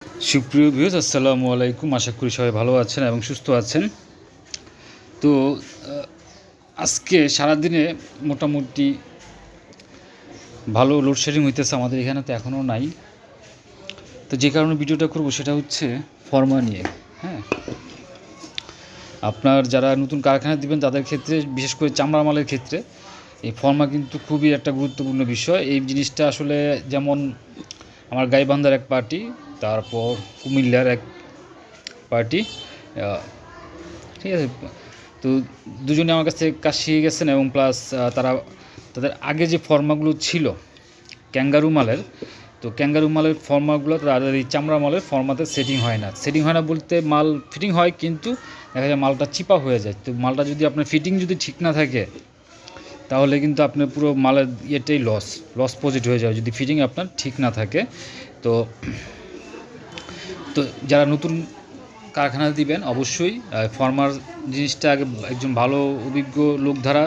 সুপ্রিয় ভিউয়ার্স, আসসালামু আলাইকুম। আশা করি সবাই ভালো আছেন এবং সুস্থ আছেন। তো আজকে সারাদিনে মোটামুটি ভালো লোডশেডিং হইতেছে আমাদের এখানে, তো এখনও নাই। তো যে কারণে ভিডিওটা করব সেটা হচ্ছে ফর্মা নিয়ে। হ্যাঁ, আপনার যারা নতুন কারখানা দিবেন তাদের ক্ষেত্রে, বিশেষ করে চামড়া মালের ক্ষেত্রে এই ফর্মা কিন্তু খুবই একটা গুরুত্বপূর্ণ বিষয়। এই জিনিসটা আসলে যেমন আমার গাইবান্ধার এক পার্টি, তারপর কুমিল্লার এক পার্টি, ঠিক আছে। তো দুজনে আমার কাছ থেকে কাজ শিখে গেছেন এবং প্লাস তাদের আগে যে ফর্মাগুলো ছিল ক্যাঙ্গারু মালের, তো ক্যাঙ্গারু মালের ফর্মাগুলো তাদের এই চামড়া মালের ফর্মাতে সেটিং হয় না বলতে মাল ফিটিং হয় কিন্তু দেখা যায় মালটা চিপা হয়ে যায়। তো মালটা যদি আপনার ফিটিং যদি ঠিক না থাকে তাহলে কিন্তু আপনার পুরো মালের ইয়েটাই লস পজিট হয়ে যায় যদি ফিটিং আপনার ঠিক না থাকে। তো তো যারা নতুন কারখানা দিবেন অবশ্যই ফর্মার জিনিসটা আগে একজন ভালো অভিজ্ঞ লোক দ্বারা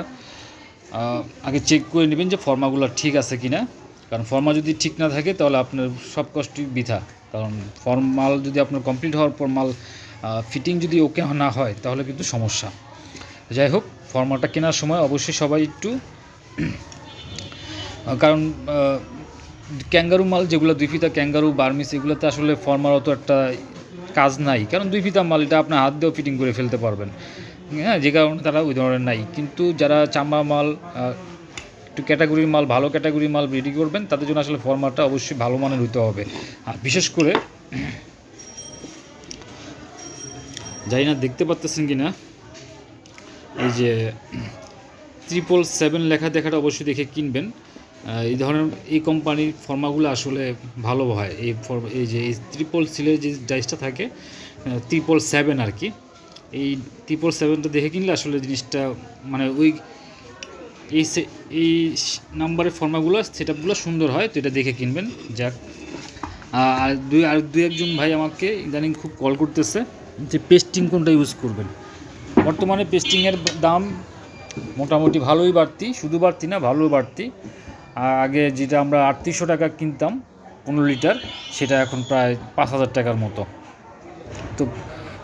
আগে চেক করে নেবেন যে ফর্মাগুলো ঠিক আছে কি না। কারণ ফর্মা যদি ঠিক না থাকে তাহলে আপনার সব কষ্টই বৃথা। কারণ মাল যদি আপনার কমপ্লিট হওয়ার পর মাল ফিটিং যদি ওকে না হয় তাহলে কিন্তু সমস্যা। যাই হোক, ফর্মাটা কেনার সময় অবশ্যই সবাই একটু কারণ ক্যাঙ্গারু মাল যেগুলো দুই ফিতা ক্যাঙ্গারু বার্মিস এগুলোতে আসলে ফর্মার অত একটা কাজ নাই, কারণ দুই ফিতা মাল এটা আপনার হাত দিয়েও ফিটিং করে ফেলতে পারবেন। হ্যাঁ, যে কারণে তারা ওই ধরনের নাই। কিন্তু যারা চামড়া মাল একটু ক্যাটাগরির মাল, ভালো ক্যাটাগরির মাল রেডি করবেন তাদের জন্য আসলে ফর্মারটা অবশ্যই ভালো মানের হইতে হবে। আর বিশেষ করে জানি না দেখতে পাচ্ছেন কি না, এই যে 777 লেখা দেখাটা অবশ্যই দেখে কিনবেন। এই ধরনের এই কোম্পানির ফর্মাগুলো আসলে ভালো হয়। এই যে এই 777 যে ডাইসটা থাকে 777 আর কি, এই 777টা দেখে কিনলে আসলে জিনিসটা মানে ওই এই নাম্বারের ফর্মাগুলো সেটআপগুলো সুন্দর হয়। তো এটা দেখে কিনবেন। যাক, আর দুই একজন ভাই আমাকে ইদানিং খুব কল করতেছে যে পেস্টিং কোনটা ইউজ করবেন। বর্তমানে পেস্টিংয়ের দাম মোটামুটি ভালোই বাড়তি, শুধু বাড়তি না ভালোই বাড়তি। আগে যেটা আমরা 3800 টাকা কিনতাম 15 লিটার, সেটা এখন প্রায় 5000 টাকার মতো। তো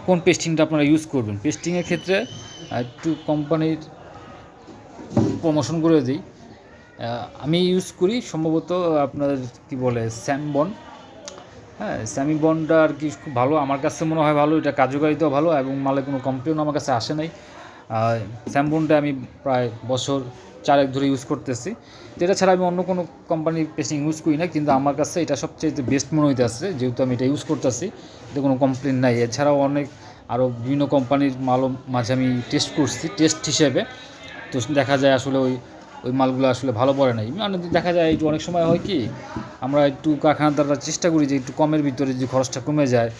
কোন পেস্টিংটা আপনারা ইউজ করবেন? পেস্টিংয়ের ক্ষেত্রে একটু কোম্পানির প্রমোশন করে দিই। আমি ইউজ করি সম্ভবত আপনার কি বলে স্যামবন। হ্যাঁ, স্যামিবনটা আর কি খুব ভালো, আমার কাছে মনে হয় ভালো। এটা কার্যকারিতাও ভালো এবং মালে কোনো কমপ্লেনও আমার কাছে আসে নাই। স্যামবনটা আমি প্রায় বছর 4 ধরে ইউজ করতেছি। তো এটা ছাড়া আমি অন্য কোনো কোম্পানির পেস্টিং ইউজ করি না, কিন্তু আমার কাছে এটা সবচেয়ে বেস্ট মনে হইতেছে যেহেতু আমি এটা ইউজ করতেছি। এতে কোনো কমপ্লেন নাই। এছাড়াও অনেক আরও বিভিন্ন কোম্পানির মালও মাঝে আমি টেস্ট করছি টেস্ট হিসেবে। তো দেখা যায় আসলে ওই মালগুলো আসলে ভালো পড়ে নাই। মানে দেখা যায় একটু অনেক সময় হয় কি, আমরা একটু কারখানাদাররা চেষ্টা করি যে একটু কমের ভিতরে যদি খরচটা কমে যায়।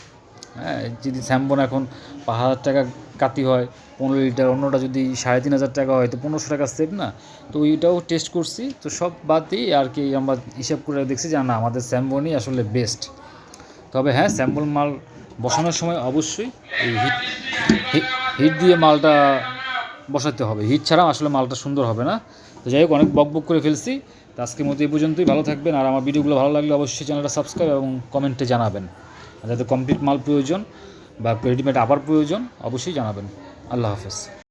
হ্যাঁ, যদি স্যামবন এখন 5000 টাকা কাতি হয় 15 লিটার, অন্যটা যদি 3500 টাকা হয় তো 1500 টাকা সেভ না। তো ওইটাও টেস্ট করছি, তো সব বাদ দিয়ে আর কি আমরা হিসাব করে দেখছি যে না, আমাদের স্যামবনই আসলে বেস্ট। তবে হ্যাঁ, স্যাম্পল মাল বসানোর সময় অবশ্যই এই হিট দিয়ে মালটা বসাতে হবে। হিট ছাড়া আসলে মালটা সুন্দর হবে না। তো যাই হোক, অনেক বক করে ফেলছি। তো আজকের মতো এই পর্যন্তই। ভালো থাকবেন, আর আমার ভিডিওগুলো ভালো লাগলে অবশ্যই চ্যানেলটা সাবস্ক্রাইব এবং কমেন্টে জানাবেন। আর যাতে কমপ্লিট মাল প্রয়োজন বা রেডিমেড আবার প্রয়োজন অবশ্যই জানাবেন। আল্লাহ হাফেজ।